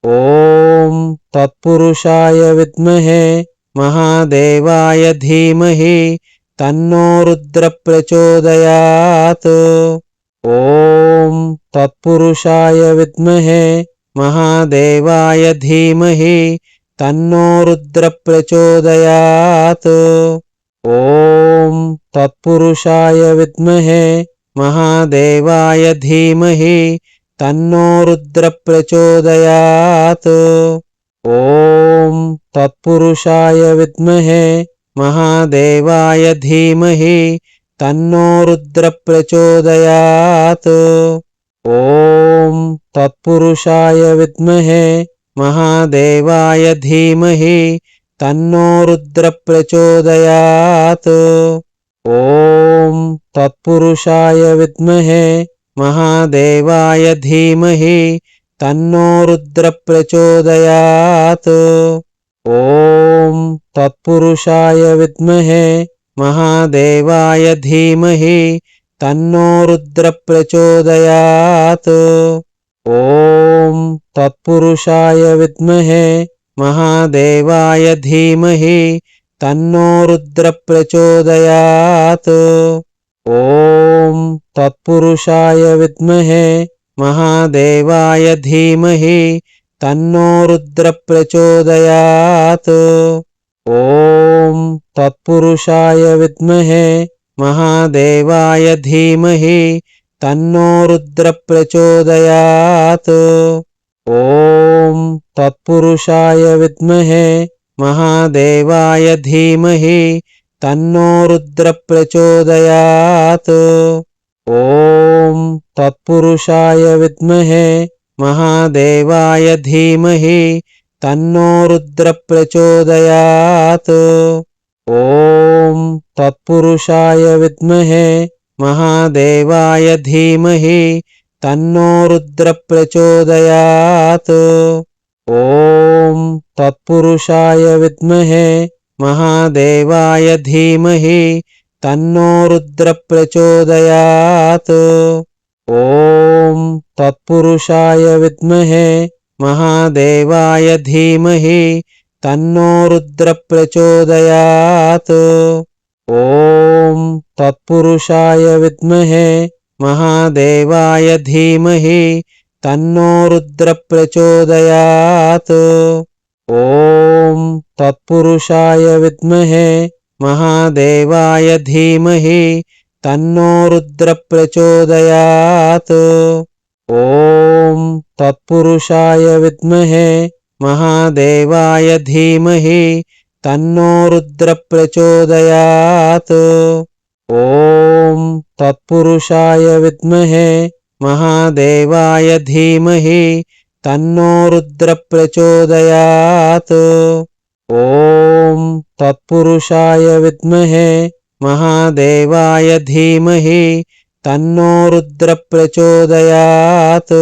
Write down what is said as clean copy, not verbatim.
ॐ तत्पुरुषाय विद्महे महादेवाय धीमहि तन्नो रुद्र प्रचोदयात्। ॐ तत्पुरुषाय विद्महे महादेवाय धीमहि तन्नो रुद्र प्रचोदयात्। ॐ तत्पुरुषाय विद्महे महादेवाय धीमहि तन्नो रुद्र प्रचोदयात्। ॐ तत्पुरुषाय विद्महे महादेवाय धीमहि तन्नो रुद्र प्रचोदयात्। ॐ तत्पुरुषाय विद्महे महादेवाय धीमहि तन्नो रुद्र प्रचोदयात्। ॐ तत्पुरुषाय विद्महे महादेवाय धीमहि तन्नो रुद्र प्रचोदयात्। ॐ तत्पुरुषाय विद्महे महादेवाय धीमहि तन्नो रुद्र प्रचोदयात्। ॐ तत्पुरुषाय विद्महे महादेवाय धीमहि तन्नो रुद्र प्रचोदयात्। ॐ तत्पुरुषाय विद्महे महादेवाय धीमहि तन्नो रुद्र प्रचोदयात्। ॐ तत्पुरुषाय विद्महे महादेवाय धीमहि तन्नो रुद्र प्रचोदयात्। ॐ तत्पुरुषाय विद्महे महादेवाय धीमहि तन्नो रुद्र प्रचोदयात्। ॐ तत्पुरुषाय विद्महे महादेवाय धीमहि तन्नो रुद्र प्रचोदयात्। ॐ तत्पुरुषाय विद्महे महादेवाय धीमहि तन्नो रुद्र प्रचोदयात्। ॐ तत्पुरुषाय विद्महे महादेवाय धीमहि तन्नो रुद्र प्रचोदयात्। ॐ तत्पुरुषाय विद्महे महादेवाय धीमहि तन्नो रुद्र प्रचोदयात्। ॐ तत्पुरुषाय विद्महे महादेवाय धीमहि तन्नो रुद्र प्रचोदयात्। ॐ तत्पुरुषाय विद्महे महादेवाय धीमहि तन्नो रुद्र प्रचोदयात्। ॐ तत्पुरुषाय विद्महे महादेवाय धीमहि तन्नो रुद्र प्रचोदयात्। ॐ तत्पुरुषाय विद्महे महादेवाय धीमहि तन्नो रुद्र प्रचोदयात्। ॐ तत्पुरुषाय विद्महे महादेवाय धीमहि तन्नो रुद्र प्रचोदयात्।